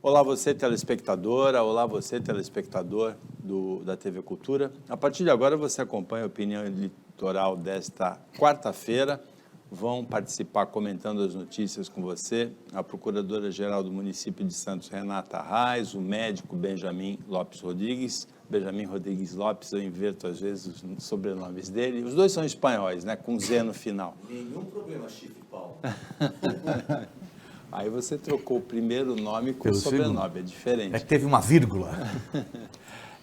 Olá você telespectadora, olá você telespectador da TV Cultura. A partir de agora você acompanha a opinião eleitoral desta quarta-feira. Vão participar comentando as notícias com você a Procuradora-Geral do município de Santos, Renata Arraes, o médico Benjamin Lopes Rodrigues. Benjamin Rodrigues Lopes, eu inverto às vezes os sobrenomes dele. Os dois são espanhóis, né? Com Z no final. Nenhum problema, Chifre Paulo. Aí você trocou o primeiro nome com o sobrenome, é diferente. É que teve uma vírgula.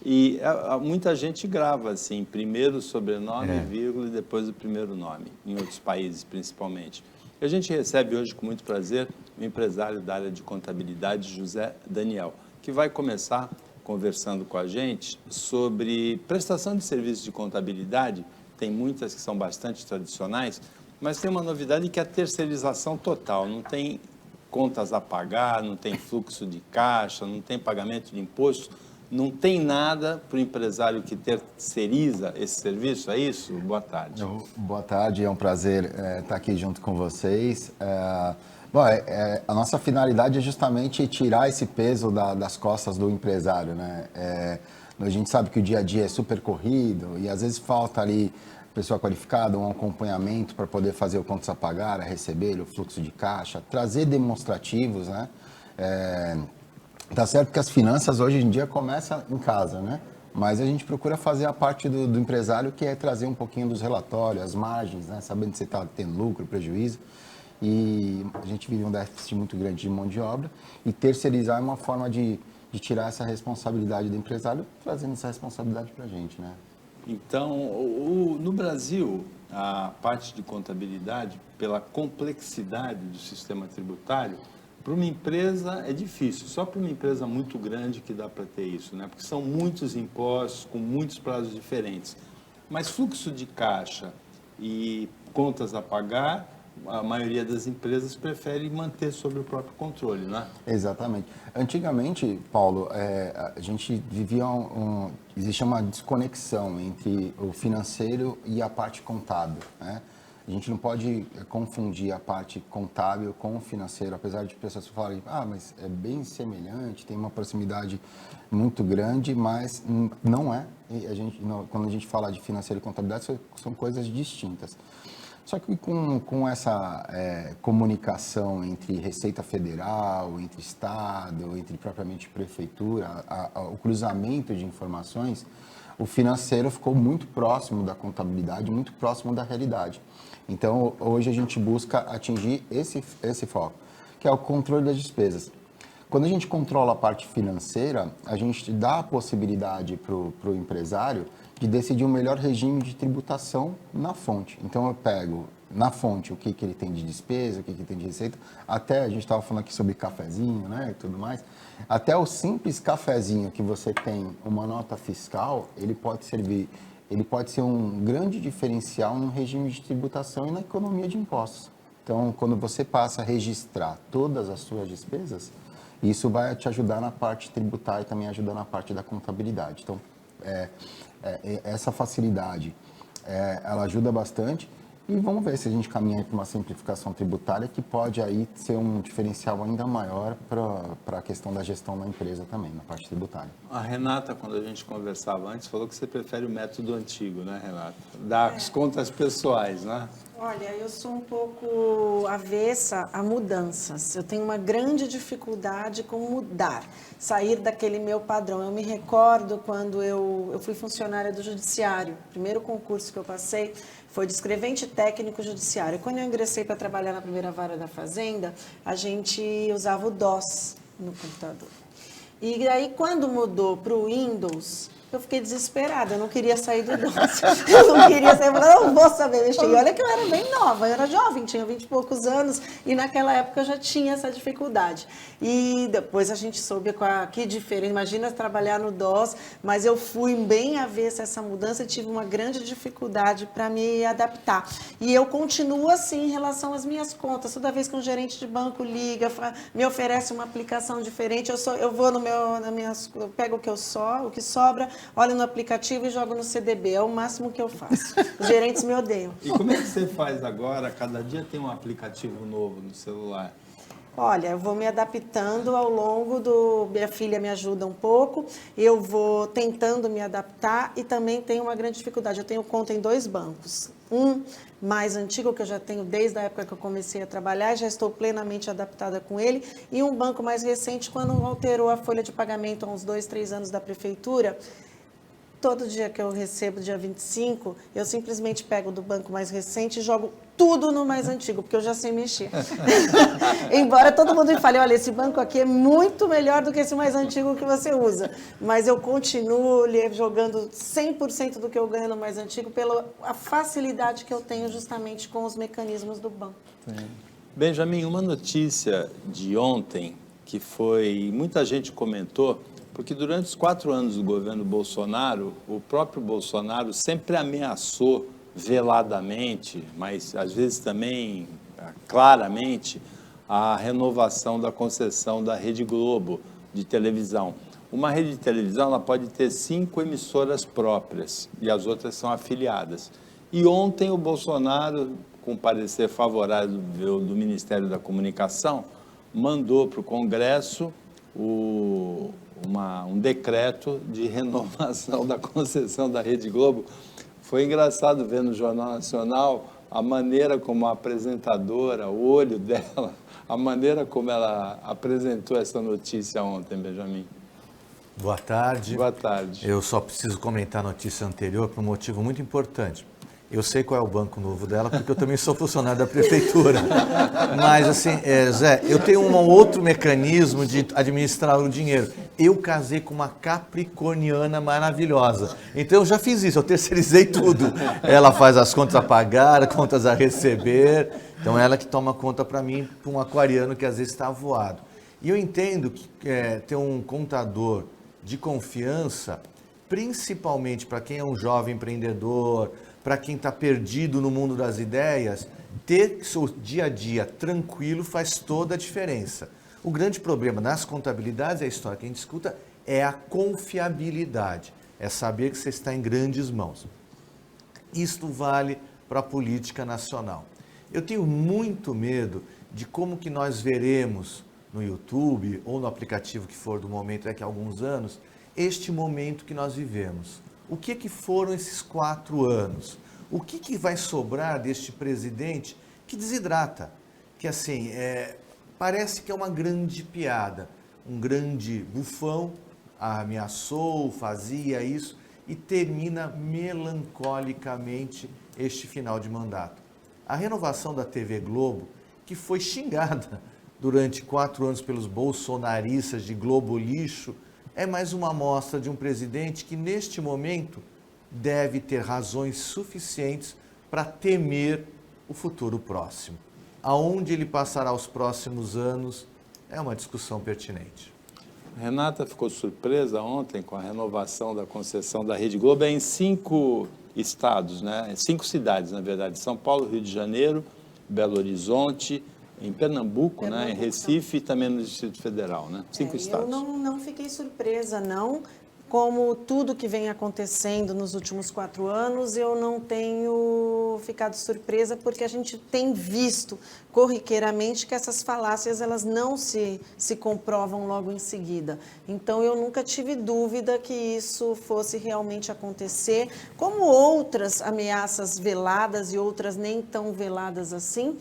E muita gente grava assim, primeiro o sobrenome, vírgula, e depois o primeiro nome, em outros países principalmente. E a gente recebe hoje com muito prazer o empresário da área de contabilidade, José Daniel, que vai começar conversando com a gente sobre prestação de serviços de contabilidade. Tem muitas que são bastante tradicionais, mas tem uma novidade que é a terceirização total, não tem contas a pagar, não tem fluxo de caixa, não tem pagamento de imposto, não tem nada para o empresário que terceiriza esse serviço, é isso? Boa tarde. Boa tarde, é um prazer estar aqui junto com vocês. A nossa finalidade é justamente tirar esse peso das costas do empresário, né? A gente sabe que o dia a dia é super corrido e às vezes falta ali pessoa qualificada, um acompanhamento para poder fazer o contas a pagar, a receber, o fluxo de caixa, trazer demonstrativos, né? Tá certo que as finanças hoje em dia começam em casa, né? Mas a gente procura fazer a parte do empresário, que é trazer um pouquinho dos relatórios, as margens, né? Sabendo se você está tendo lucro, prejuízo. E a gente vive um déficit muito grande de mão de obra e terceirizar é uma forma de tirar essa responsabilidade do empresário, trazendo essa responsabilidade para a gente, né? Então, no Brasil, a parte de contabilidade, pela complexidade do sistema tributário, para uma empresa é difícil, só para uma empresa muito grande que dá para ter isso, né? Porque são muitos impostos, com muitos prazos diferentes. Mas fluxo de caixa e contas a pagar, a maioria das empresas prefere manter sob o próprio controle, né? Exatamente. Antigamente, Paulo, a gente vivia existia uma desconexão entre o financeiro e a parte contábil, né? A gente não pode confundir a parte contábil com o financeiro, apesar de pessoas falarem, mas é bem semelhante, tem uma proximidade muito grande, mas não é. E quando a gente fala de financeiro e contabilidade, são coisas distintas. Só que com essa comunicação entre Receita Federal, entre Estado, entre propriamente Prefeitura, o cruzamento de informações, o financeiro ficou muito próximo da contabilidade, muito próximo da realidade. Então, hoje a gente busca atingir esse foco, que é o controle das despesas. Quando a gente controla a parte financeira, a gente dá a possibilidade para o empresário de decidir o melhor regime de tributação na fonte. Então, eu pego na fonte o que ele tem de despesa, o que ele tem de receita, até a gente estava falando aqui sobre cafezinho, né, e tudo mais, até o simples cafezinho que você tem uma nota fiscal, ele pode ser um grande diferencial no regime de tributação e na economia de impostos. Então, quando você passa a registrar todas as suas despesas, isso vai te ajudar na parte tributária e também ajudar na parte da contabilidade. Então, essa facilidade, ela ajuda bastante e vamos ver se a gente caminha para uma simplificação tributária que pode aí ser um diferencial ainda maior para a questão da gestão da empresa também, na parte tributária. A Renata, quando a gente conversava antes, falou que você prefere o método antigo, né, Renata? Das contas pessoais, né? Olha, eu sou um pouco avessa a mudanças. Eu tenho uma grande dificuldade com mudar, sair daquele meu padrão. Eu me recordo quando eu fui funcionária do Judiciário. O primeiro concurso que eu passei foi de escrevente técnico judiciário. Quando eu ingressei para trabalhar na primeira vara da Fazenda, a gente usava o DOS no computador. E aí, quando mudou para o Windows, eu fiquei desesperada, eu não queria sair do DOS. Eu não queria sair, eu falei, não vou saber mexer. E olha que eu era bem nova, eu era jovem, tinha 20 e poucos anos, e naquela época eu já tinha essa dificuldade. E depois a gente soube que diferença, imagina trabalhar no DOS, mas eu fui bem avessa a essa mudança e tive uma grande dificuldade para me adaptar. E eu continuo assim em relação às minhas contas. Toda vez que um gerente de banco liga, me oferece uma aplicação diferente, eu vou eu pego o que sobra, olho no aplicativo e jogo no CDB. É o máximo que eu faço. Os gerentes me odeiam. E como é que você faz agora? Cada dia tem um aplicativo novo no celular. Olha, eu vou me adaptando ao longo do... Minha filha me ajuda um pouco, eu vou tentando me adaptar e também tenho uma grande dificuldade. Eu tenho conta em 2 bancos. Um mais antigo, que eu já tenho desde a época que eu comecei a trabalhar, já estou plenamente adaptada com ele, e um banco mais recente, quando alterou a folha de pagamento há uns 2, 3 anos da prefeitura. Todo dia que eu recebo, dia 25, eu simplesmente pego do banco mais recente e jogo tudo no mais antigo, porque eu já sei mexer. Embora todo mundo me fale, olha, esse banco aqui é muito melhor do que esse mais antigo que você usa. Mas eu continuo jogando 100% do que eu ganho no mais antigo pela a facilidade que eu tenho justamente com os mecanismos do banco. Benjamin, uma notícia de ontem que muita gente comentou, porque durante os 4 anos do governo Bolsonaro, o próprio Bolsonaro sempre ameaçou veladamente, mas às vezes também claramente, a renovação da concessão da Rede Globo de televisão. Uma rede de televisão ela pode ter 5 emissoras próprias e as outras são afiliadas. E ontem o Bolsonaro, com parecer favorável do Ministério da Comunicação, mandou para o Congresso um decreto de renovação da concessão da Rede Globo. Foi engraçado ver no Jornal Nacional a maneira como a apresentadora, o olho dela, a maneira como ela apresentou essa notícia ontem, Benjamin. Boa tarde. Boa tarde. Eu só preciso comentar a notícia anterior por um motivo muito importante. Eu sei qual é o banco novo dela, porque eu também sou funcionário da prefeitura. Mas, assim, Zé, eu tenho um outro mecanismo de administrar o dinheiro. Eu casei com uma capricorniana maravilhosa. Então, eu já fiz isso, eu terceirizei tudo. Ela faz as contas a pagar, as contas a receber. Então, ela que toma conta para mim, para um aquariano que às vezes está avoado. E eu entendo que ter um contador de confiança, principalmente para quem é um jovem empreendedor, para quem está perdido no mundo das ideias, ter seu dia a dia tranquilo faz toda a diferença. O grande problema nas contabilidades, a história que a gente escuta, é a confiabilidade. É saber que você está em grandes mãos. Isto vale para a política nacional. Eu tenho muito medo de como que nós veremos no YouTube ou no aplicativo que for do momento daqui a alguns anos, este momento que nós vivemos. O que foram esses 4 anos? O que vai sobrar deste presidente que desidrata? Que assim, parece que é uma grande piada, um grande bufão, ameaçou, fazia isso e termina melancolicamente este final de mandato. A renovação da TV Globo, que foi xingada durante 4 anos pelos bolsonaristas de Globo lixo, é mais uma amostra de um presidente que, neste momento, deve ter razões suficientes para temer o futuro próximo. Aonde ele passará os próximos anos é uma discussão pertinente. Renata ficou surpresa ontem com a renovação da concessão da Rede Globo. É em 5 estados, né? 5 cidades, na verdade. São Paulo, Rio de Janeiro, Belo Horizonte, em Pernambuco, né? Em Recife e também no Distrito Federal, né? 5 estados. Eu não fiquei surpresa, não. Como tudo que vem acontecendo nos últimos 4 anos, eu não tenho ficado surpresa, porque a gente tem visto corriqueiramente que essas falácias elas não se comprovam logo em seguida. Então, eu nunca tive dúvida que isso fosse realmente acontecer, como outras ameaças veladas e outras nem tão veladas assim,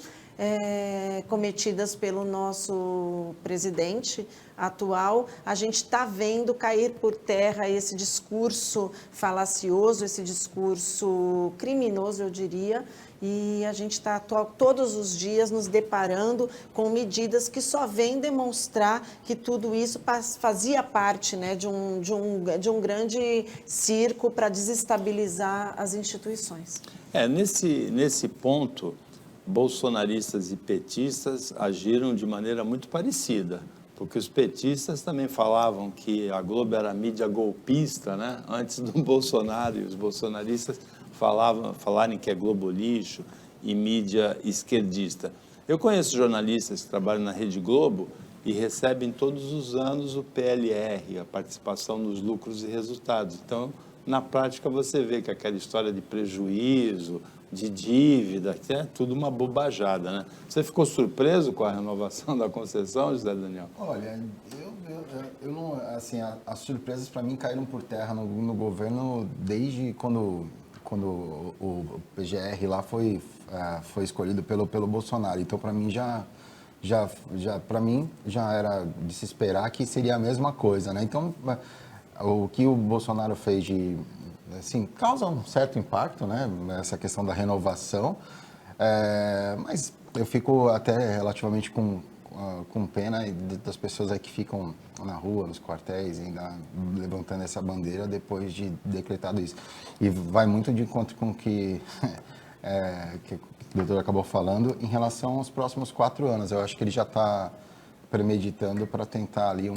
cometidas pelo nosso presidente atual. A gente está vendo cair por terra esse discurso falacioso, esse discurso criminoso, eu diria, e a gente está todos os dias nos deparando com medidas que só vêm demonstrar que tudo isso fazia parte, né, de um grande circo para desestabilizar as instituições. Nesse ponto, bolsonaristas e petistas agiram de maneira muito parecida, porque os petistas também falavam que a Globo era mídia golpista, né? Antes do Bolsonaro, e os bolsonaristas falarem que é Globo lixo e mídia esquerdista. Eu conheço jornalistas que trabalham na Rede Globo e recebem todos os anos o PLR, a participação nos lucros e resultados. Então, na prática você vê que aquela história de prejuízo, de dívida, que é tudo uma bobajada, né? Você ficou surpreso com a renovação da concessão, José Daniel? Olha, eu não, assim, as surpresas para mim caíram por terra no governo desde quando o PGR lá foi escolhido pelo Bolsonaro. Então, para mim para mim já era de se esperar que seria a mesma coisa, né? Então, o que o Bolsonaro fez assim, causa um certo impacto, né? Essa questão da renovação, mas eu fico até relativamente com pena das pessoas aí que ficam na rua, nos quartéis, ainda levantando essa bandeira depois de decretado isso. E vai muito de encontro com o que o doutor acabou falando em relação aos próximos 4 anos. Eu acho que ele já está premeditando para tentar ali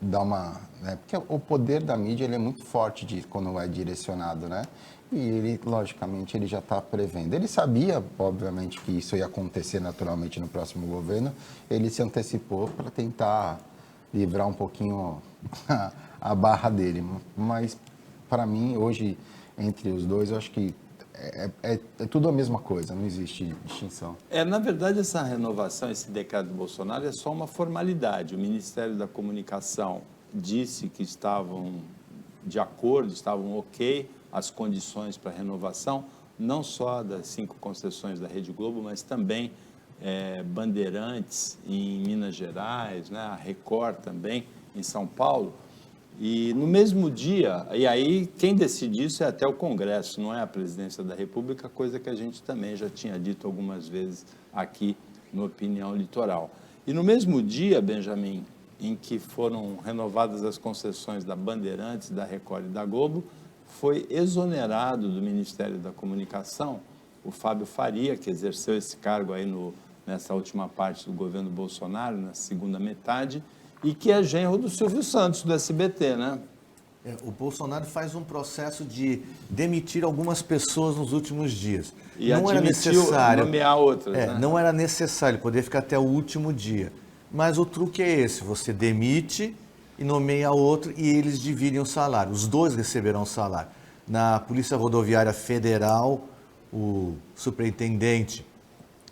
dar uma... Né? Porque o poder da mídia ele é muito forte quando é direcionado, né? E ele, logicamente, ele já está prevendo. Ele sabia, obviamente, que isso ia acontecer naturalmente no próximo governo. Ele se antecipou para tentar livrar um pouquinho a barra dele. Mas, para mim, hoje, entre os dois, eu acho que é tudo a mesma coisa, não existe distinção. Na verdade, essa renovação, esse decreto do Bolsonaro é só uma formalidade. O Ministério da Comunicação disse que estavam de acordo, estavam ok as condições para renovação, não só das 5 concessões da Rede Globo, mas também Bandeirantes em Minas Gerais, né, a Record também em São Paulo. E no mesmo dia, e aí quem decide isso é até o Congresso, não é a Presidência da República, coisa que a gente também já tinha dito algumas vezes aqui no Opinião Litoral. E no mesmo dia, Benjamin, em que foram renovadas as concessões da Bandeirantes, da Record e da Globo, foi exonerado do Ministério da Comunicação o Fábio Faria, que exerceu esse cargo aí nessa última parte do governo Bolsonaro, na segunda metade, e que é genro do Silvio Santos, do SBT, né? O Bolsonaro faz um processo de demitir algumas pessoas nos últimos dias. E não era necessário nomear outras, né? Não era necessário poder ficar até o último dia. Mas o truque é esse, você demite e nomeia outro e eles dividem o salário. Os dois receberão o salário. Na Polícia Rodoviária Federal, o superintendente,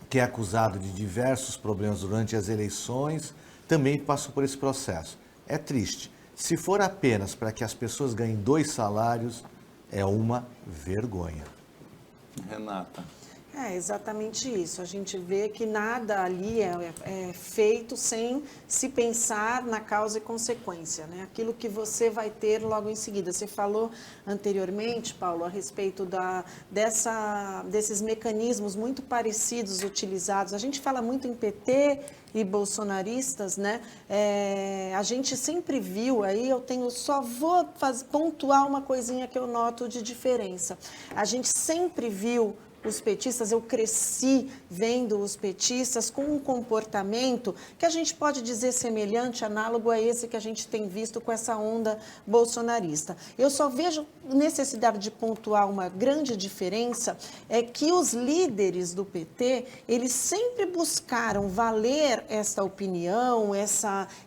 que é acusado de diversos problemas durante as eleições, também passou por esse processo. É triste. Se for apenas para que as pessoas ganhem 2 salários, é uma vergonha. Renata. É exatamente isso. A gente vê que nada ali é feito sem se pensar na causa e consequência, né? Aquilo que você vai ter logo em seguida. Você falou anteriormente, Paulo, a respeito desses mecanismos muito parecidos utilizados. A gente fala muito em PT e bolsonaristas, né? A gente sempre viu, aí só vou pontuar uma coisinha que eu noto de diferença. A gente sempre viu os petistas, eu cresci vendo os petistas com um comportamento que a gente pode dizer semelhante, análogo a esse que a gente tem visto com essa onda bolsonarista. Eu só vejo necessidade de pontuar uma grande diferença, é que os líderes do PT, eles sempre buscaram valer essa opinião,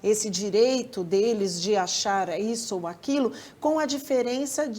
esse direito deles de achar isso ou aquilo, com a diferença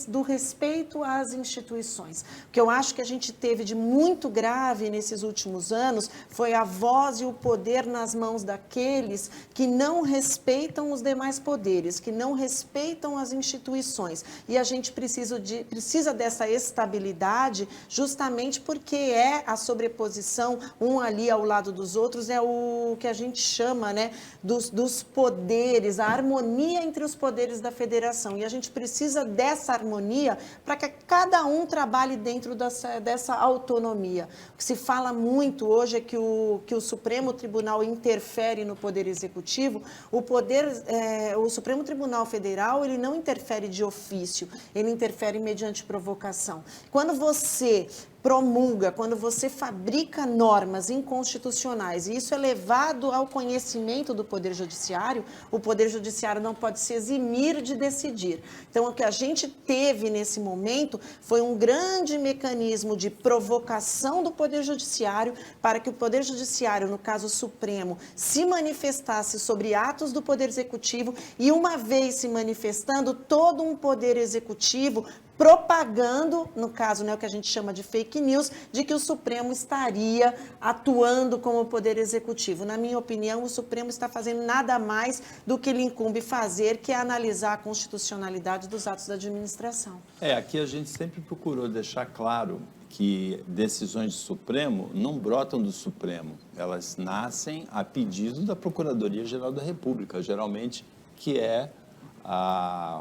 do respeito às instituições. Porque eu acho que a gente teve de muito grave nesses últimos anos foi a voz e o poder nas mãos daqueles que não respeitam os demais poderes, que não respeitam as instituições. E a gente precisa dessa estabilidade justamente porque é a sobreposição, um ali ao lado dos outros, é o que a gente chama, né, dos poderes, a harmonia entre os poderes da federação. E a gente precisa dessa harmonia para que cada um trabalhe dentro dessa autonomia. O que se fala muito hoje é que o Supremo Tribunal interfere no Poder Executivo. O Supremo Tribunal Federal, ele não interfere de ofício, ele interfere mediante provocação. Quando você promulga, quando você fabrica normas inconstitucionais, e isso é levado ao conhecimento do Poder Judiciário, o Poder Judiciário não pode se eximir de decidir. Então, o que a gente teve nesse momento foi um grande mecanismo de provocação do Poder Judiciário para que o Poder Judiciário, no caso Supremo, se manifestasse sobre atos do Poder Executivo e, uma vez se manifestando, todo um Poder Executivo propagando, no caso, né, o que a gente chama de fake news, de que o Supremo estaria atuando como Poder Executivo. Na minha opinião, o Supremo está fazendo nada mais do que lhe incumbe fazer, que é analisar a constitucionalidade dos atos da administração. Aqui a gente sempre procurou deixar claro que decisões do Supremo não brotam do Supremo, elas nascem a pedido da Procuradoria-Geral da República, geralmente, que é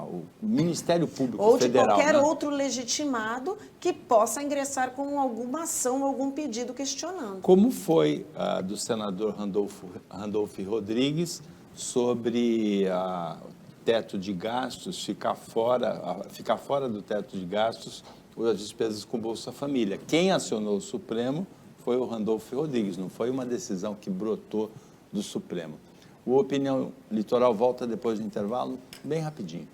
o Ministério Público ou de Federal, qualquer né? outro legitimado que possa ingressar com alguma ação, algum pedido questionando. Como foi do senador Randolfo Rodrigues sobre teto de gastos, ficar fora do teto de gastos as despesas com Bolsa Família. Quem acionou o Supremo foi o Randolfo Rodrigues, não foi uma decisão que brotou do Supremo. O Opinião Litoral volta depois do intervalo, bem rapidinho.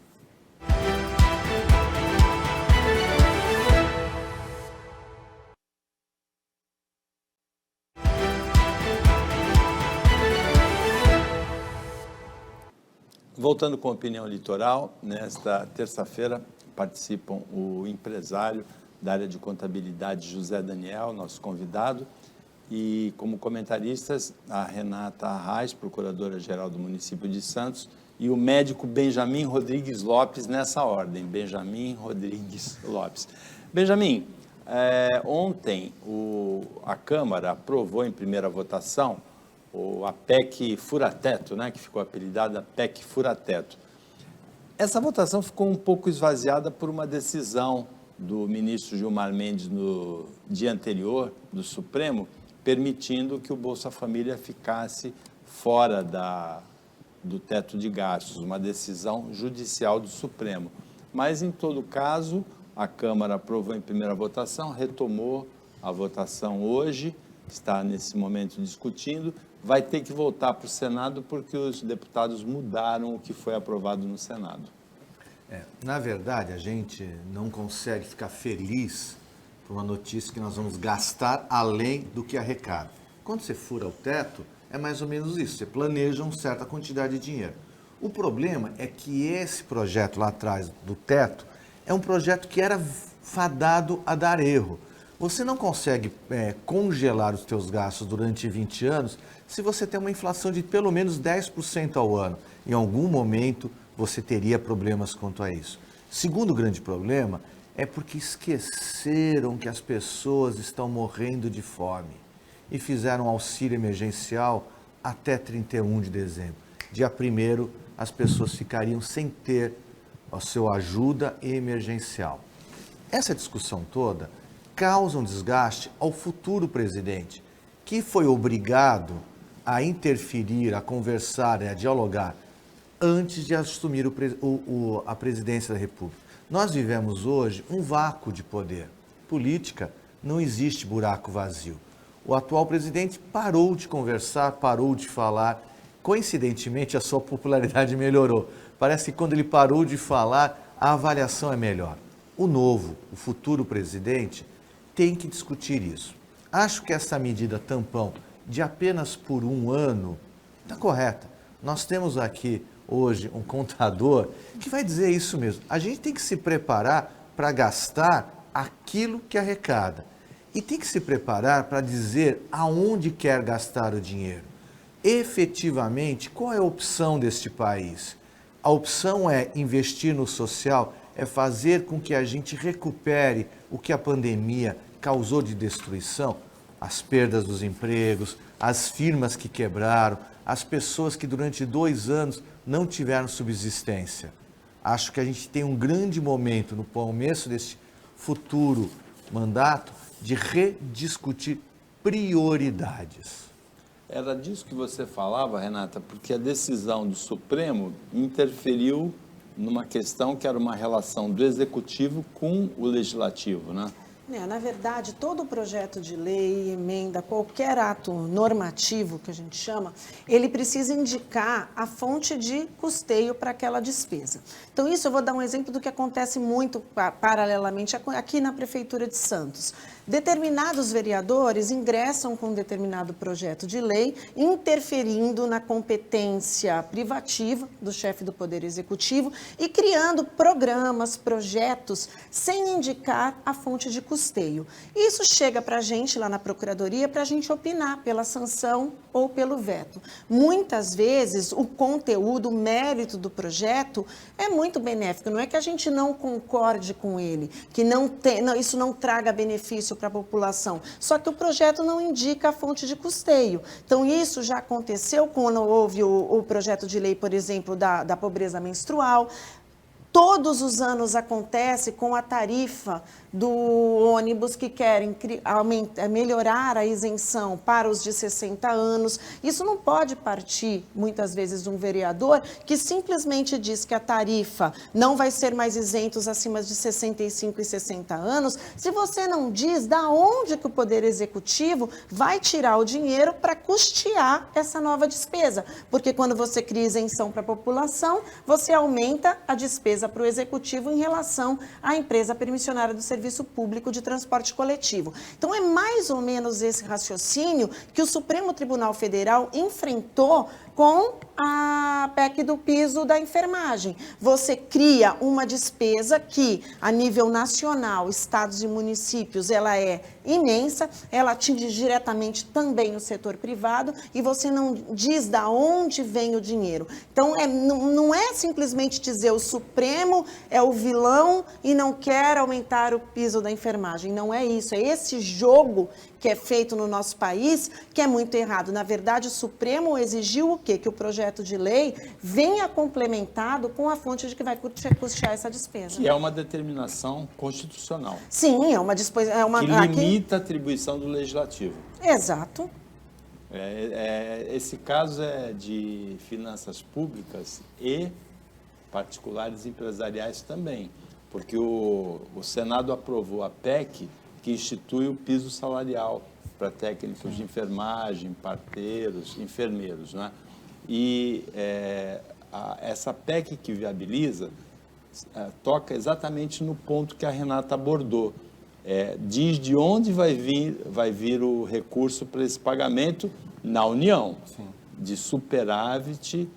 Voltando com a Opinião Litoral, nesta terça-feira participam o empresário da área de contabilidade José Daniel, nosso convidado, e como comentaristas a Renata Arraes, procuradora-geral do município de Santos, e o médico Benjamin Rodrigues Lopes, nessa ordem, Benjamin Rodrigues Lopes. Benjamin, ontem a Câmara aprovou em primeira votação a PEC Fura-Teto, né, que ficou apelidada PEC Fura-Teto. Essa votação ficou um pouco esvaziada por uma decisão do ministro Gilmar Mendes no dia anterior do Supremo, permitindo que o Bolsa Família ficasse fora do teto de gastos, uma decisão judicial do Supremo. Mas, em todo caso, a Câmara aprovou em primeira votação, retomou a votação hoje, está nesse momento discutindo, vai ter que voltar para o Senado porque os deputados mudaram o que foi aprovado no Senado. Na verdade, a gente não consegue ficar feliz por uma notícia que nós vamos gastar além do que arrecada. Quando você fura o teto, é mais ou menos isso, você planeja uma certa quantidade de dinheiro. O problema é que esse projeto lá atrás do teto é um projeto que era fadado a dar erro. Você não consegue congelar os seus gastos durante 20 anos se você tem uma inflação de pelo menos 10% ao ano. Em algum momento você teria problemas quanto a isso. Segundo grande problema é porque esqueceram que as pessoas estão morrendo de fome e fizeram auxílio emergencial até 31 de dezembro. Dia 1º, as pessoas ficariam sem ter a sua ajuda emergencial. Essa discussão toda causa um desgaste ao futuro presidente, que foi obrigado a interferir, a conversar, a dialogar antes de assumir a presidência da República. Nós vivemos hoje um vácuo de poder. Política, não existe buraco vazio. O atual presidente parou de conversar, parou de falar. Coincidentemente, a sua popularidade melhorou. Parece que quando ele parou de falar, a avaliação é melhor. O novo, o futuro presidente, tem que discutir isso. Acho que essa medida tampão de apenas por um ano está correta. Nós temos aqui hoje um contador que vai dizer isso mesmo. A gente tem que se preparar para gastar aquilo que arrecada. E tem que se preparar para dizer aonde quer gastar o dinheiro. Efetivamente, qual é a opção deste país? A opção é investir no social, é fazer com que a gente recupere o que a pandemia causou de destruição, as perdas dos empregos, as firmas que quebraram, as pessoas que durante 2 anos não tiveram subsistência. Acho que a gente tem um grande momento no começo desse futuro mandato de rediscutir prioridades. Era disso que você falava, Renata, porque a decisão do Supremo interferiu numa questão que era uma relação do Executivo com o Legislativo, né? Na verdade, todo projeto de lei, emenda, qualquer ato normativo que a gente chama, ele precisa indicar a fonte de custeio para aquela despesa. Então, isso eu vou dar um exemplo do que acontece muito paralelamente aqui na Prefeitura de Santos. Determinados vereadores ingressam com um determinado projeto de lei, interferindo na competência privativa do chefe do Poder Executivo e criando programas, projetos, sem indicar a fonte de custeio. Isso chega para a gente lá na Procuradoria para a gente opinar pela sanção ou pelo veto. Muitas vezes o conteúdo, o mérito do projeto é muito benéfico. Não é que a gente não concorde com ele, que isso não traga benefício para a população. Só que o projeto não indica a fonte de custeio. Então, isso já aconteceu quando houve o projeto de lei, por exemplo, da pobreza menstrual. Todos os anos acontece com a tarifa do ônibus que querem melhorar a isenção para os de 60 anos. Isso não pode partir, muitas vezes, de um vereador que simplesmente diz que a tarifa não vai ser mais isentos acima de 65 e 60 anos, se você não diz da onde que o Poder Executivo vai tirar o dinheiro para custear essa nova despesa. Porque quando você cria isenção para a população, você aumenta a despesa para o Executivo em relação à empresa permissionária do Serviço Público de Transporte Coletivo. Então, é mais ou menos esse raciocínio que o Supremo Tribunal Federal enfrentou com a PEC do piso da enfermagem. Você cria uma despesa que, a nível nacional, estados e municípios, ela é imensa, ela atinge diretamente também o setor privado e você não diz da onde vem o dinheiro. Então, não é simplesmente dizer o Supremo é o vilão e não quer aumentar o piso da enfermagem. Não é isso, é esse jogo que é feito no nosso país que é muito errado. Na verdade, o Supremo exigiu o quê? Que o projeto de lei venha complementado com a fonte de que vai custear essa despesa. Que é uma determinação constitucional. Sim, é uma disposição... que limita a atribuição do Legislativo. Exato. Esse caso é de finanças públicas e particulares empresariais também, porque o Senado aprovou a PEC que institui o piso salarial para técnicos de enfermagem, parteiros, enfermeiros, né? E essa PEC que viabiliza toca exatamente no ponto que a Renata abordou. Diz de onde vai vir o recurso para esse pagamento na União. Sim. De superávit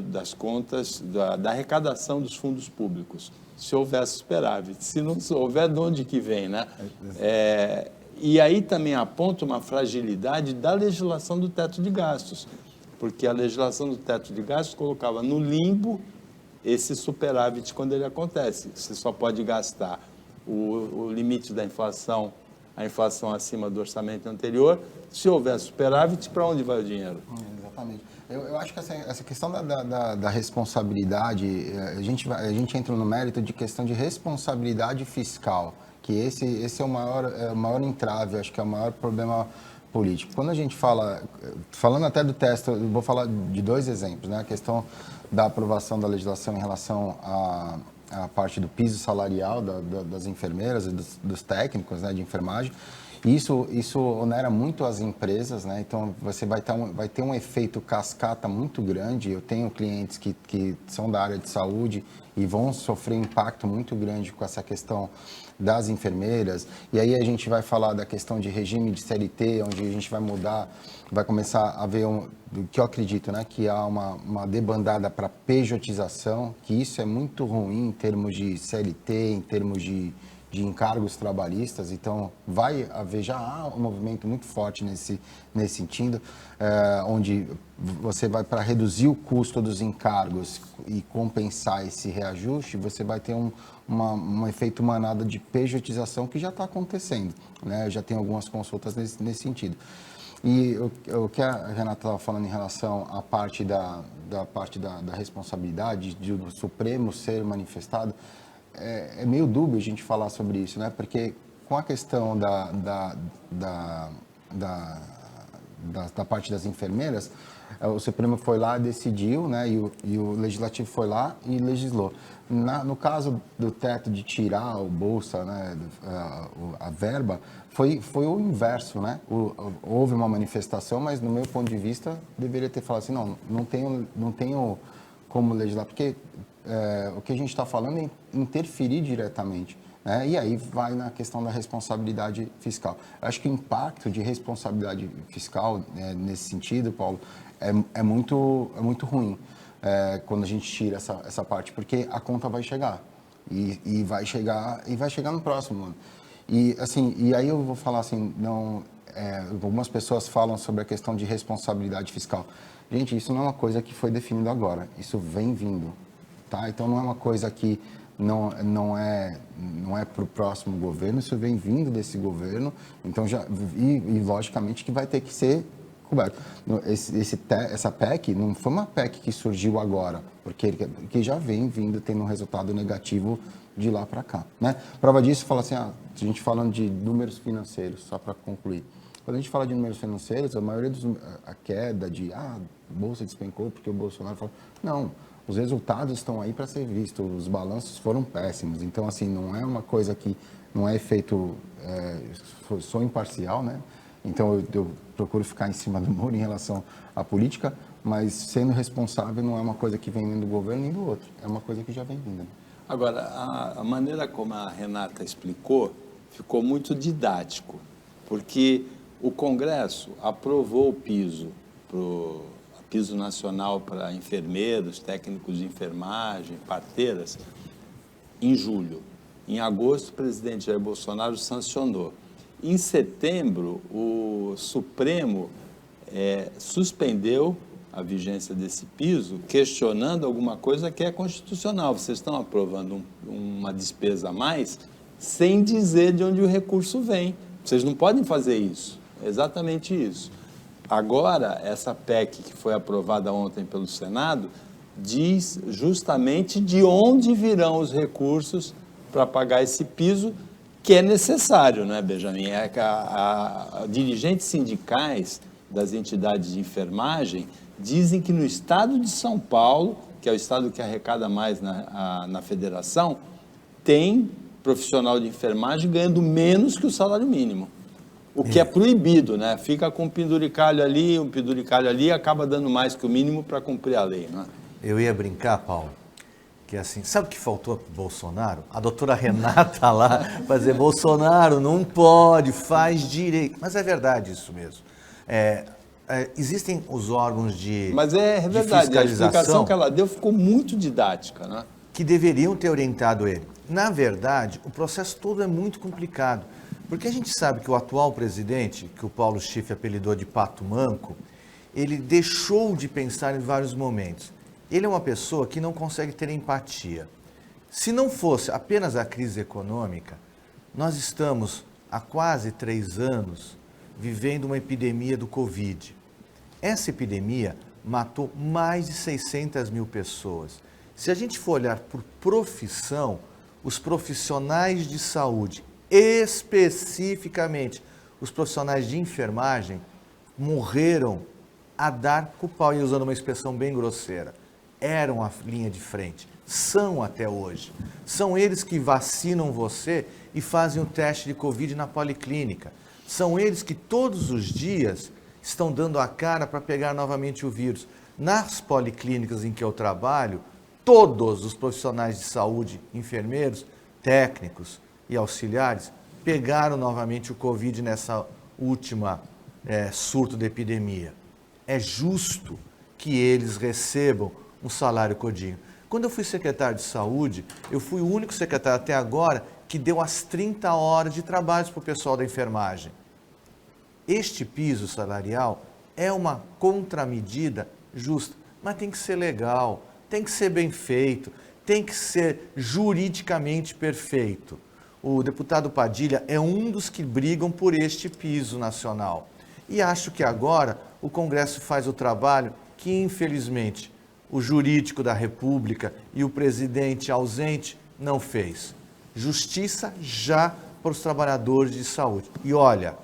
das contas, da arrecadação dos fundos públicos. Se houver superávit, se não houver, de onde que vem, né? E aí também aponta uma fragilidade da legislação do teto de gastos, porque a legislação do teto de gastos colocava no limbo esse superávit quando ele acontece. Você só pode gastar o limite da inflação, a inflação acima do orçamento anterior. Se houver superávit, para onde vai o dinheiro? Exatamente. Eu acho que essa questão da responsabilidade, a gente entra no mérito de questão de responsabilidade fiscal, que esse é o maior entrave, acho que é o maior problema político. Quando a gente falando até do texto, eu vou falar de dois exemplos, né? A questão da aprovação da legislação em relação à parte do piso salarial das enfermeiras e dos técnicos, né, de enfermagem. Isso onera muito as empresas, né? Então você vai ter um efeito cascata muito grande. Eu tenho clientes que são da área de saúde e vão sofrer impacto muito grande com essa questão das enfermeiras. E aí a gente vai falar da questão de regime de CLT, onde a gente vai mudar, vai começar a ver do que eu acredito, né? Que há uma debandada para pejotização, que isso é muito ruim em termos de CLT, em termos de encargos trabalhistas. Então já há um movimento muito forte nesse sentido, onde você vai, para reduzir o custo dos encargos e compensar esse reajuste, você vai ter um efeito manada de pejotização que já está acontecendo, né? Já tem algumas consultas nesse sentido. E o que a Renata estava falando em relação à parte da responsabilidade do Supremo ser manifestado, é meio dúbio a gente falar sobre da parte das enfermeiras, o Supremo foi lá, decidiu, né, e o Legislativo foi lá e legislou. No caso do teto de tirar o Bolsa, né, a verba, foi o inverso, né? Houve uma manifestação, mas no meu ponto de vista deveria ter falado assim, não tenho como legislar, porque o que a gente está falando é interferir diretamente, né? E aí vai na questão da responsabilidade fiscal. Eu acho que o impacto de responsabilidade fiscal, nesse sentido, Paulo, é muito ruim quando a gente tira essa parte, porque a conta vai chegar e vai chegar no próximo ano. E assim, e aí eu vou falar assim, algumas pessoas falam sobre a questão de responsabilidade fiscal. Gente, isso não é uma coisa que foi definido agora, isso vem vindo, tá? Então não é uma coisa que não é para o próximo governo, isso vem vindo desse governo, então e logicamente que vai ter que ser coberto. Essa PEC não foi uma PEC que surgiu agora, porque já vem vindo tendo um resultado negativo de lá para cá, né? Prova disso, fala assim, a gente falando de números financeiros, só para concluir. Quando a gente fala de números financeiros, a maioria a queda de a bolsa despencou porque o Bolsonaro falou, não, os resultados estão aí para ser vistos, os balanços foram péssimos. Então, assim, não é uma coisa que não é feito, sou imparcial, né? Então, eu procuro ficar em cima do muro em relação à política, mas sendo responsável não é uma coisa que vem nem do governo nem do outro, é uma coisa que já vem vindo. Agora, a maneira como a Renata explicou ficou muito didático, porque o Congresso aprovou o piso nacional para enfermeiros, técnicos de enfermagem, parteiras, em julho. Em agosto, o presidente Jair Bolsonaro sancionou. Em setembro, o Supremo suspendeu a vigência desse piso, questionando alguma coisa que é constitucional. Vocês estão aprovando uma despesa a mais sem dizer de onde o recurso vem. Vocês não podem fazer isso. É exatamente isso. Agora, essa PEC que foi aprovada ontem pelo Senado diz justamente de onde virão os recursos para pagar esse piso, que é necessário, não é, Benjamin? Dirigentes sindicais das entidades de enfermagem dizem que no estado de São Paulo, que é o estado que arrecada mais na federação, tem profissional de enfermagem ganhando menos que o salário mínimo. O que é proibido, né? Fica com um penduricalho ali e acaba dando mais que o mínimo para cumprir a lei, né? Eu ia brincar, Paulo, que assim, sabe o que faltou para o Bolsonaro? A doutora Renata lá fazer, Bolsonaro não pode, faz direito. Mas é verdade isso mesmo. Existem os órgãos de Mas é verdade, a explicação que ela deu ficou muito didática, né? Que deveriam ter orientado ele. Na verdade, o processo todo é muito complicado, porque a gente sabe que o atual presidente, que o Paulo Schiff apelidou de Pato Manco, ele deixou de pensar em vários momentos. Ele é uma pessoa que não consegue ter empatia. Se não fosse apenas a crise econômica, nós estamos há quase 3 anos vivendo uma epidemia do Covid. Essa epidemia matou mais de 600 mil pessoas. Se a gente for olhar por profissão, os profissionais de saúde, especificamente os profissionais de enfermagem, morreram a dar com o pau, e usando uma expressão bem grosseira. Eram a linha de frente, são até hoje. São eles que vacinam você e fazem o teste de Covid na policlínica. São eles que todos os dias estão dando a cara para pegar novamente o vírus. Nas policlínicas em que eu trabalho, todos os profissionais de saúde, enfermeiros, técnicos e auxiliares, pegaram novamente o Covid nessa última surto da epidemia. É justo que eles recebam um salário codinho. Quando eu fui secretário de saúde, eu fui o único secretário até agora que deu as 30 horas de trabalho para o pessoal da enfermagem. Este piso salarial é uma contramedida justa, mas tem que ser legal, tem que ser bem feito, tem que ser juridicamente perfeito. O deputado Padilha é um dos que brigam por este piso nacional. E acho que agora o Congresso faz o trabalho que, infelizmente, o jurídico da República e o presidente ausente não fez. Justiça já para os trabalhadores de saúde. E olha,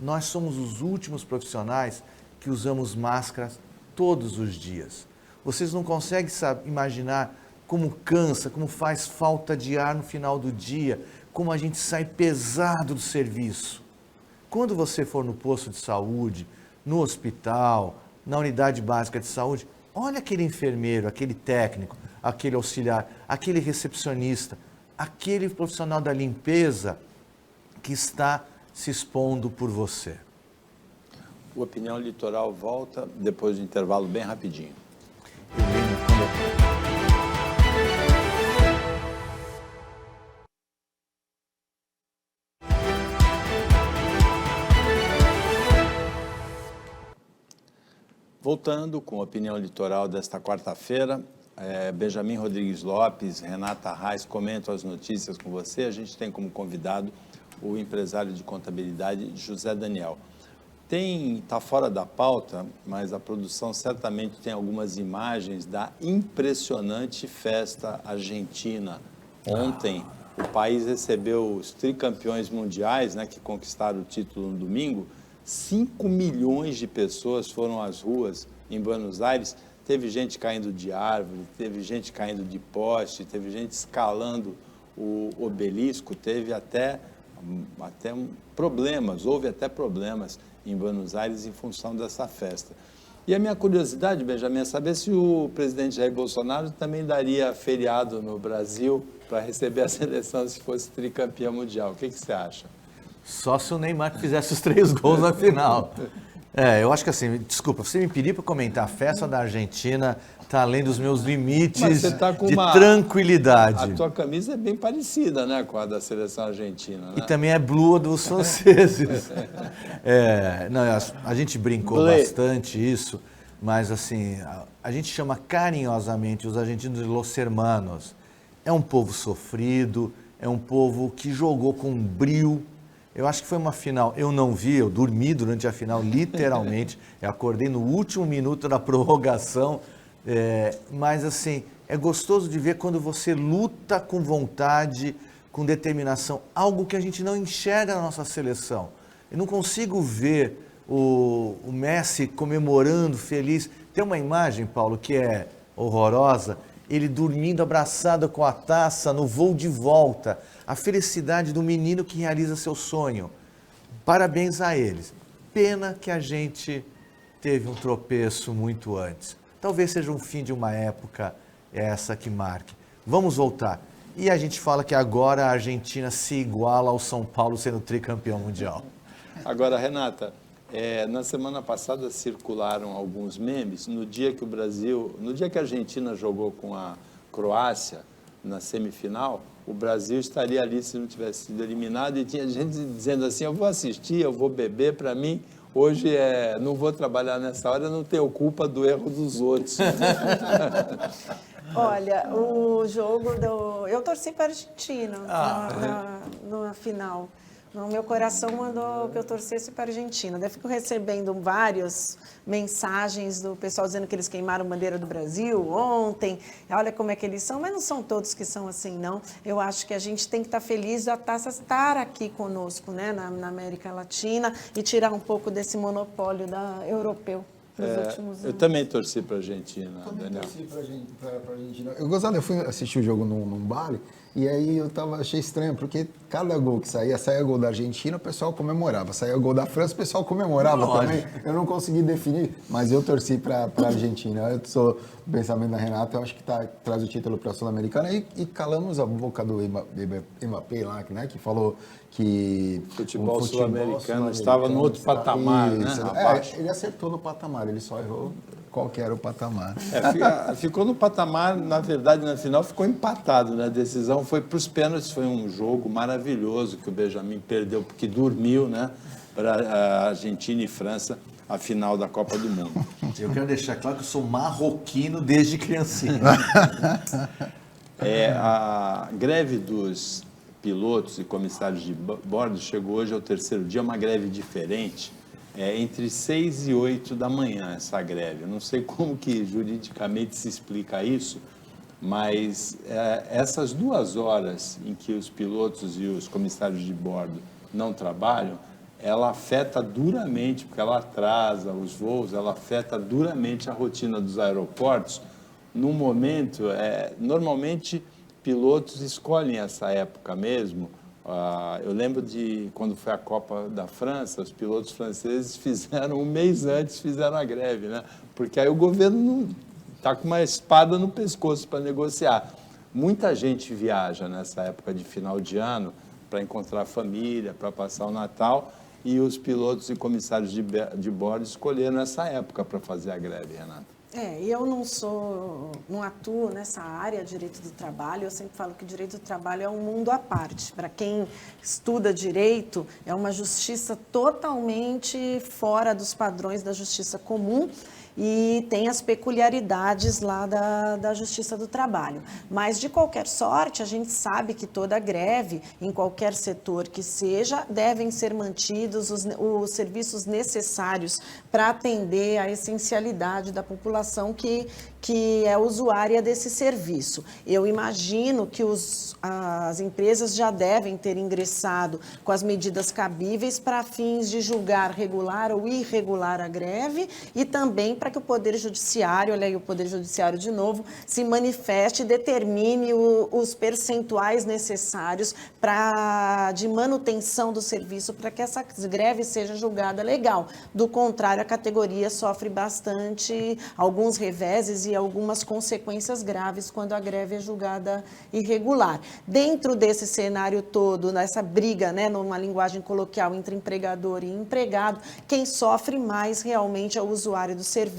nós somos os últimos profissionais que usamos máscaras todos os dias. Vocês não conseguem imaginar como cansa, como faz falta de ar no final do dia, como a gente sai pesado do serviço. Quando você for no posto de saúde, no hospital, na unidade básica de saúde, olha aquele enfermeiro, aquele técnico, aquele auxiliar, aquele recepcionista, aquele profissional da limpeza que está se expondo por você. O Opinião Litoral volta depois do intervalo bem rapidinho. Eu lembro quando Voltando com a Opinião Litoral desta quarta-feira, Benjamin Rodrigues Lopes, Renata Reis comentam as notícias com você. A gente tem como convidado o empresário de contabilidade José Daniel. Está fora da pauta, mas a produção certamente tem algumas imagens da impressionante festa argentina. Ontem, o país recebeu os tricampeões mundiais, né, que conquistaram o título no domingo. 5 milhões de pessoas foram às ruas em Buenos Aires. Teve gente caindo de árvore, teve gente caindo de poste, teve gente escalando o obelisco, teve até problemas, houve até problemas em Buenos Aires em função dessa festa. E a minha curiosidade, Benjamin, é saber se o presidente Jair Bolsonaro também daria feriado no Brasil para receber a seleção se fosse tricampeão mundial. O que você acha? Só se o Neymar fizesse os 3 gols na final. Eu acho que assim, desculpa, você me pediu para comentar a festa da Argentina, está além dos meus limites de tranquilidade. A tua camisa é bem parecida, né, com a da seleção argentina, né? E também é blue dos franceses. A gente brincou bastante isso, mas assim, a gente chama carinhosamente os argentinos de los hermanos. É um povo sofrido, é um povo que jogou com brio. Eu acho que foi uma final, eu não vi, eu dormi durante a final, literalmente. Eu acordei no último minuto da prorrogação. Mas assim, é gostoso de ver quando você luta com vontade, com determinação, algo que a gente não enxerga na nossa seleção. Eu não consigo ver o Messi comemorando, feliz. Tem uma imagem, Paulo, que é horrorosa, ele dormindo abraçado com a taça no voo de volta. A felicidade do menino que realiza seu sonho. Parabéns a eles. Pena que a gente teve um tropeço muito antes. Talvez seja um fim de uma época essa que marque. Vamos voltar. E a gente fala que agora a Argentina se iguala ao São Paulo sendo tricampeão mundial. Agora, Renata, na semana passada circularam alguns memes no dia que a Argentina jogou com a Croácia na semifinal, o Brasil estaria ali se não tivesse sido eliminado, e tinha gente dizendo assim, eu vou assistir, eu vou beber, para mim, hoje não vou trabalhar nessa hora, não tenho culpa do erro dos outros. Olha, o jogo eu torci para a Argentina na final. No meu coração mandou que eu torcesse para a Argentina. Eu fico recebendo várias mensagens do pessoal dizendo que eles queimaram a bandeira do Brasil ontem. Olha como é que eles são, mas não são todos que são assim, não. Eu acho que a gente tem que estar feliz da taça estar aqui conosco, né, na América Latina, e tirar um pouco desse monopólio europeu. Eu também torci para a Argentina, Daniel. Torci para a Argentina. Eu fui assistir o jogo num bar, e aí achei estranho, porque cada gol que saía gol da Argentina, o pessoal comemorava. Saía gol da França, o pessoal comemorava também. Eu não consegui definir, mas eu torci para a Argentina. Eu sou do pensamento da Renata, eu acho que traz o título para a Sul-Americana. E calamos a boca do Mbappé lá, né, que falou que futebol sul-americano estava no outro patamar, né? Ele acertou no patamar, ele só errou qual que era o patamar. Ficou no patamar, na verdade, na final ficou empatado, né? A decisão foi para os pênaltis, foi um jogo maravilhoso que o Benjamin perdeu, porque dormiu, né? Para a Argentina e França, a final da Copa do Mundo. Eu quero deixar claro que eu sou marroquino desde criancinha. A greve dos pilotos e comissários de bordo chegou hoje ao 3º dia, uma greve diferente. Entre 6 e 8 da manhã essa greve. Eu não sei como que juridicamente se explica isso, mas essas 2 horas em que os pilotos e os comissários de bordo não trabalham, ela afeta duramente, porque ela atrasa os voos, ela afeta duramente a rotina dos aeroportos. No momento, normalmente pilotos escolhem essa época mesmo. Eu lembro de quando foi a Copa da França, os pilotos franceses fizeram um mês antes, fizeram a greve, né? Porque aí o governo está com uma espada no pescoço para negociar. Muita gente viaja nessa época de final de ano para encontrar a família, para passar o Natal, e os pilotos e comissários de bordo escolheram essa época para fazer a greve, Renata. E eu não atuo nessa área, direito do trabalho. Eu sempre falo que direito do trabalho é um mundo à parte. Para quem estuda direito, é uma justiça totalmente fora dos padrões da justiça comum, e tem as peculiaridades lá da Justiça do Trabalho. Mas, de qualquer sorte, a gente sabe que toda greve, em qualquer setor que seja, devem ser mantidos os serviços necessários para atender a essencialidade da população que é usuária desse serviço. Eu imagino que as empresas já devem ter ingressado com as medidas cabíveis para fins de julgar regular ou irregular a greve, e também para que o Poder Judiciário, olha aí o Poder Judiciário de novo, se manifeste e determine os percentuais necessários de manutenção do serviço para que essa greve seja julgada legal. Do contrário, a categoria sofre bastante, alguns reveses e algumas consequências graves quando a greve é julgada irregular. Dentro desse cenário todo, nessa briga, né, numa linguagem coloquial, entre empregador e empregado, quem sofre mais realmente é o usuário do serviço,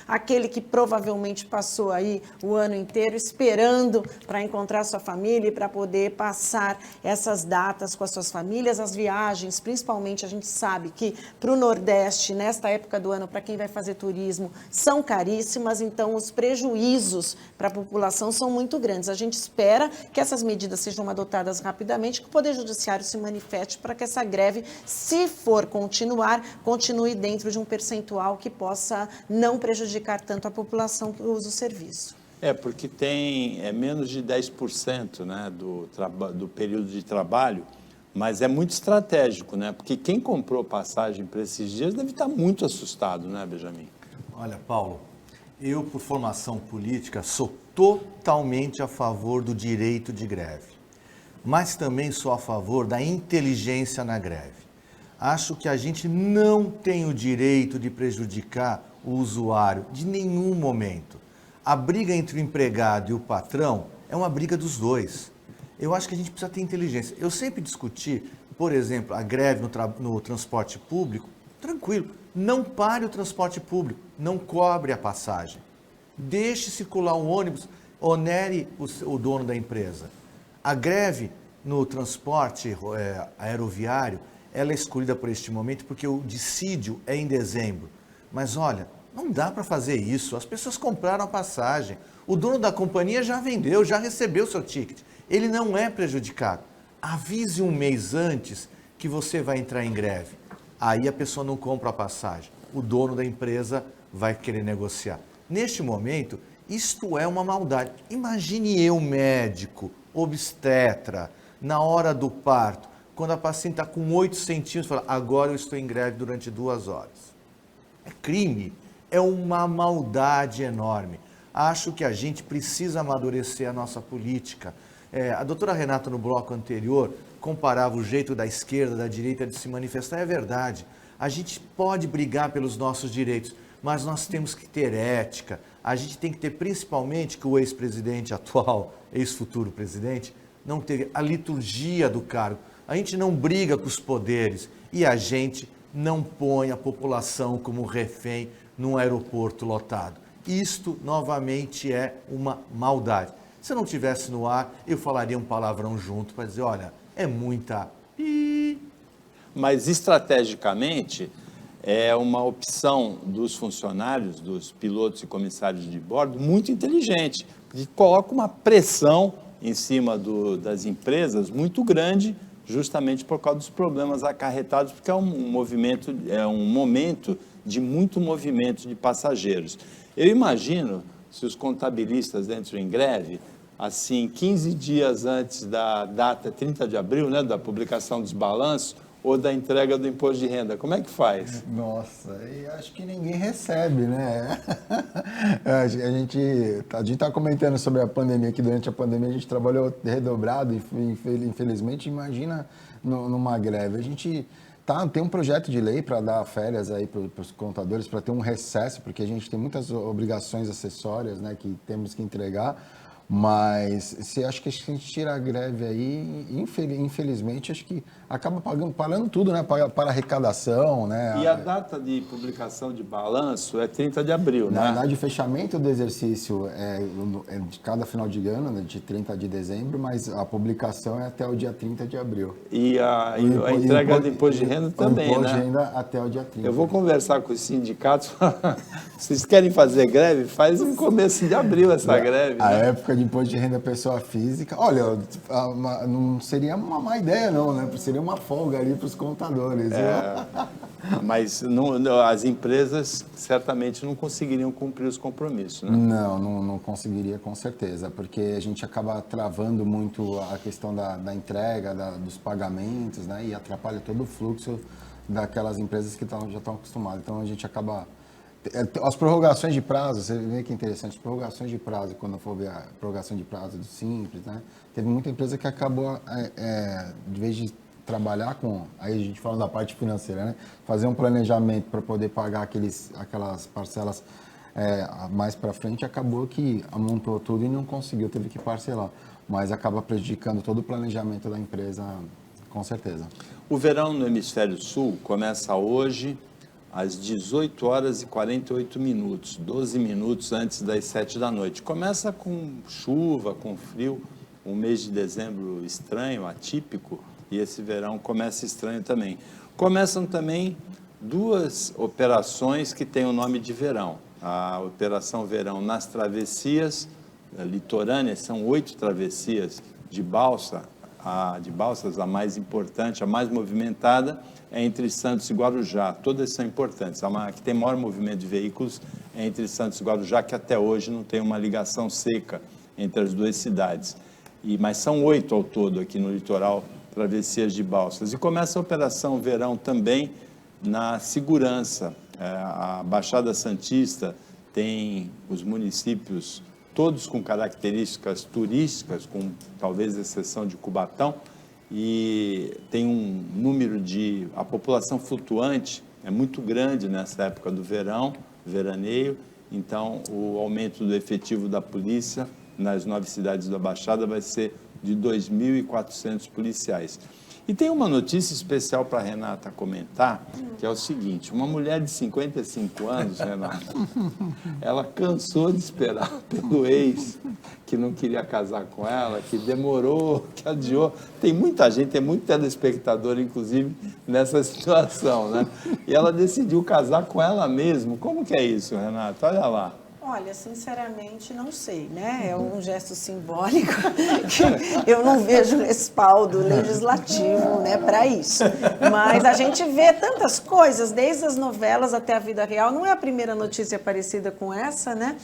aquele que provavelmente passou aí o ano inteiro esperando para encontrar sua família e para poder passar essas datas com as suas famílias. As viagens, principalmente, a gente sabe que para o Nordeste, nesta época do ano, para quem vai fazer turismo, são caríssimas, então os prejuízos para a população são muito grandes. A gente espera que essas medidas sejam adotadas rapidamente, que o Poder Judiciário se manifeste para que essa greve, se for continuar, continue dentro de um percentual que possa não prejudicar tanto a população que usa o serviço. Porque tem menos de 10%, né, do período de trabalho, mas é muito estratégico, né? Porque quem comprou passagem para esses dias deve estar muito assustado, né, Benjamin? Olha, Paulo, eu, por formação política, sou totalmente a favor do direito de greve, mas também sou a favor da inteligência na greve. Acho que a gente não tem o direito de prejudicar o usuário de nenhum momento. A briga entre o empregado e o patrão é uma briga dos dois. Eu acho que a gente precisa ter inteligência. Eu sempre discuti, por exemplo, a greve no transporte público, tranquilo, não pare o transporte público, não cobre a passagem. Deixe circular um ônibus, onere o dono da empresa. A greve no transporte aeroviário, ela é escolhida por este momento porque o dissídio é em dezembro. Mas olha, não dá para fazer isso, as pessoas compraram a passagem, o dono da companhia já vendeu, já recebeu o seu ticket, ele não é prejudicado. Avise um mês antes que você vai entrar em greve. Aí a pessoa não compra a passagem, o dono da empresa vai querer negociar. Neste momento, isto é uma maldade. Imagine eu, médico, obstetra, na hora do parto, quando a paciente está com 8 centímetros, fala, agora eu estou em greve durante 2 horas. É crime, é uma maldade enorme. Acho que a gente precisa amadurecer a nossa política. A doutora Renata, no bloco anterior, comparava o jeito da esquerda, da direita de se manifestar. É verdade, a gente pode brigar pelos nossos direitos, mas nós temos que ter ética. A gente tem que ter, principalmente, que o ex-presidente atual, ex-futuro presidente, não teve a liturgia do cargo. A gente não briga com os poderes e a gente não põe a população como refém num aeroporto lotado. Isto, novamente, é uma maldade. Se eu não estivesse no ar, eu falaria um palavrão junto para dizer, olha, é muita... Mas, estrategicamente, é uma opção dos funcionários, dos pilotos e comissários de bordo, muito inteligente, que coloca uma pressão em cima das empresas muito grande, justamente por causa dos problemas acarretados, porque é um momento de muito movimento de passageiros. Eu imagino, se os contabilistas entram em greve, assim, 15 dias antes da data 30 de abril, né, da publicação dos balanços, ou da entrega do imposto de renda? Como é que faz? Nossa, e acho que ninguém recebe, né? A gente está comentando sobre a pandemia, que durante a pandemia a gente trabalhou redobrado e infelizmente, imagina numa greve. A gente tem um projeto de lei para dar férias aí para os contadores, para ter um recesso, porque a gente tem muitas obrigações acessórias, né, que temos que entregar. Mas acho que a gente tira a greve aí, infelizmente, acho que acaba parando tudo, né? Para arrecadação, né? E a data de publicação de balanço é 30 de abril, né? Na verdade, o fechamento do exercício é de cada final de ano, né? De 30 de dezembro, mas a publicação é até o dia 30 de abril. E a entrega do imposto de renda também, né? O imposto de renda até o dia 30. Eu vou conversar com os sindicatos. Vocês querem fazer greve? Faz no começo de abril essa greve. A né? época de imposto de renda pessoa física, olha, não seria uma má ideia não, né? Seria uma folga ali para os contadores. Mas as empresas certamente não conseguiriam cumprir os compromissos, né? Não conseguiria com certeza, porque a gente acaba travando muito a questão da entrega, dos pagamentos, né? E atrapalha todo o fluxo daquelas empresas que já estão acostumadas. Então a gente acaba... As prorrogações de prazo, você vê que é interessante, as prorrogações de prazo, quando for ver a prorrogação de prazo do Simples, né? Teve muita empresa que acabou, de vez de trabalhar aí a gente fala da parte financeira, né? Fazer um planejamento para poder pagar aquelas parcelas mais para frente, acabou que amontou tudo e não conseguiu, teve que parcelar. Mas acaba prejudicando todo o planejamento da empresa, com certeza. O verão no Hemisfério Sul começa hoje, às 18 horas e 48 minutos, 12 minutos antes das 7 da noite. Começa com chuva, com frio, um mês de dezembro estranho, atípico, e esse verão começa estranho também. Começam também duas operações que têm o nome de verão. A Operação Verão nas travessias litorâneas, são 8 travessias de balsas, a mais importante, a mais movimentada, é entre Santos e Guarujá. Todas são importantes. A que tem maior movimento de veículos é entre Santos e Guarujá, que até hoje não tem uma ligação seca entre as duas cidades. Mas são 8 ao todo aqui no litoral, travessias de balsas. E começa a Operação Verão também na segurança. A Baixada Santista tem os municípios todos com características turísticas, com talvez exceção de Cubatão, e tem um número a população flutuante é muito grande nessa época do verão, veraneio, então o aumento do efetivo da polícia nas 9 cidades da Baixada vai ser de 2.400 policiais. E tem uma notícia especial para a Renata comentar, que é o seguinte: uma mulher de 55 anos, Renata, ela cansou de esperar pelo ex, que não queria casar com ela, que demorou, que adiou. Tem muita gente, tem muito telespectador, inclusive, nessa situação, né? E ela decidiu casar com ela mesma. Como que é isso, Renata? Olha lá. Olha, sinceramente, não sei, né? É um gesto simbólico que eu não vejo respaldo legislativo, né, para isso. Mas a gente vê tantas coisas, desde as novelas até a vida real. Não é a primeira notícia parecida com essa, né?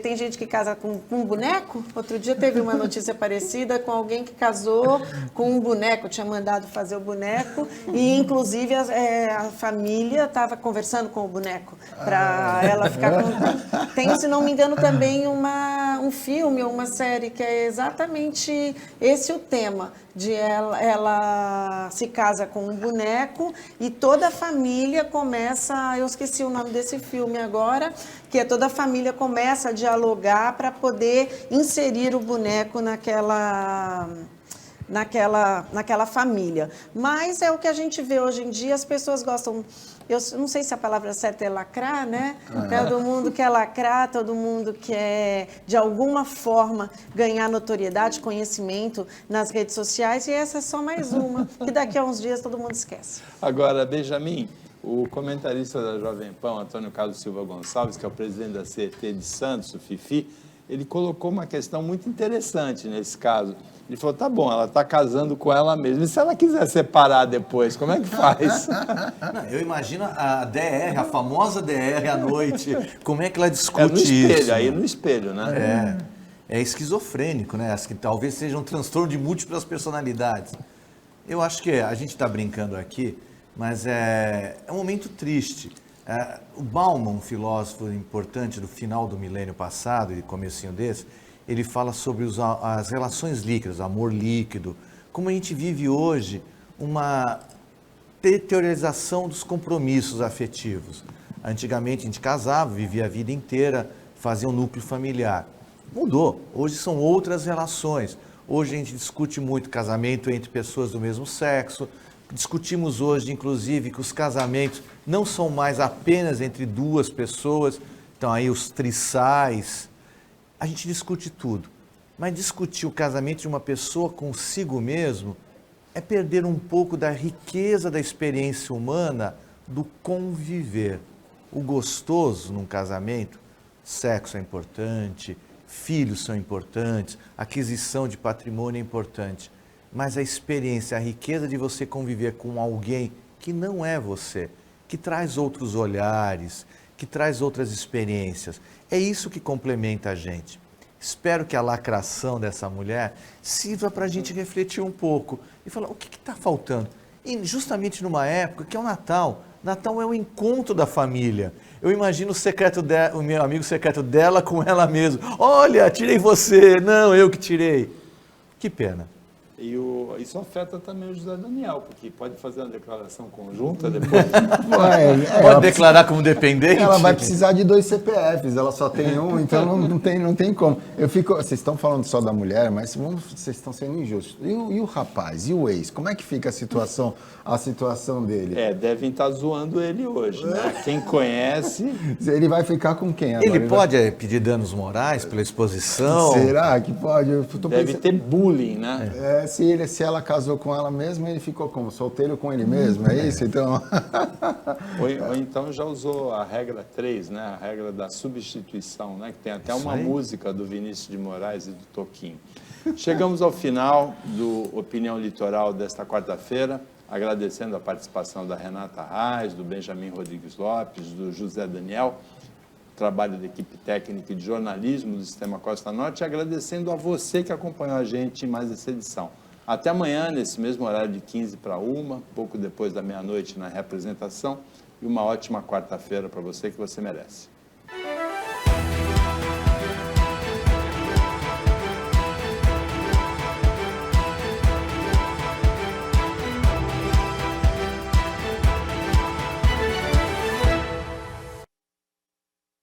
Tem gente que casa com um boneco. Outro dia teve uma notícia parecida com alguém que casou com um boneco, tinha mandado fazer o boneco e, inclusive, a família estava conversando com o boneco para ela ficar com... Tem, se não me engano, também um filme ou uma série que é exatamente esse o tema, de ela se casa com um boneco e toda a família começa, eu esqueci o nome desse filme agora, que é toda a família começa a dialogar para poder inserir o boneco naquela família. Mas é o que a gente vê hoje em dia, as pessoas gostam... Eu não sei se a palavra certa é lacrar, né? Todo mundo quer lacrar, todo mundo quer, de alguma forma, ganhar notoriedade, conhecimento nas redes sociais, e essa é só mais uma, que daqui a uns dias todo mundo esquece. Agora, Benjamin, o comentarista da Jovem Pan, Antônio Carlos Silva Gonçalves, que é o presidente da CET de Santos, o FIFI, ele colocou uma questão muito interessante nesse caso. Ele falou, tá bom, ela está casando com ela mesma. E se ela quiser separar depois, como é que faz? Não, eu imagino a DR, a famosa DR à noite, como é que ela discute no espelho, isso? Aí no espelho, né? É esquizofrênico, né? Talvez seja um transtorno de múltiplas personalidades. Eu acho que a gente está brincando aqui, mas é um momento triste. O Bauman, um filósofo importante do final do milênio passado e comecinho desse, ele fala sobre as relações líquidas, amor líquido, como a gente vive hoje uma deteriorização dos compromissos afetivos. Antigamente a gente casava, vivia a vida inteira, fazia um núcleo familiar. Mudou, hoje são outras relações. Hoje a gente discute muito casamento entre pessoas do mesmo sexo, discutimos hoje, inclusive, que os casamentos não são mais apenas entre duas pessoas, então aí os trissais. A gente discute tudo, mas discutir o casamento de uma pessoa consigo mesmo é perder um pouco da riqueza da experiência humana do conviver. O gostoso num casamento, sexo é importante, filhos são importantes, aquisição de patrimônio é importante, mas a experiência, a riqueza de você conviver com alguém que não é você, que traz outros olhares, que traz outras experiências, é isso que complementa a gente. Espero que a lacração dessa mulher sirva para a gente refletir um pouco e falar o que está faltando. E justamente numa época que é o Natal. Natal é o encontro da família. Eu imagino o meu amigo secreto dela com ela mesma. Olha, tirei você. Não, eu que tirei. Que pena. E isso afeta também o José Daniel, porque pode fazer uma declaração conjunta depois. Pode declarar como dependente? Ela vai precisar de 2 CPFs, ela só tem um, então não tem como. Vocês estão falando só da mulher, mas vocês estão sendo injustos. E o rapaz, e o ex, como é que fica a situação dele? Devem estar zoando ele hoje, né? Quem conhece... Ele vai ficar com quem agora? Ele pode pedir danos morais pela exposição? Será que pode? Deve ter bullying, né? Se ela casou com ela mesma, ele ficou como? Solteiro com ele mesmo, é isso? Então... ou então já usou a regra 3, né? A regra da substituição, né? Que tem até uma música do Vinícius de Moraes e do Toquinho. Chegamos ao final do Opinião Litoral desta quarta-feira, agradecendo a participação da Renata Reis, do Benjamin Rodrigues Lopes, do José Daniel, trabalho da equipe técnica e de jornalismo do Sistema Costa Norte, e agradecendo a você que acompanhou a gente em mais essa edição. Até amanhã, nesse mesmo horário de 15 para 1, pouco depois da meia-noite na reapresentação, e uma ótima quarta-feira para você que você merece.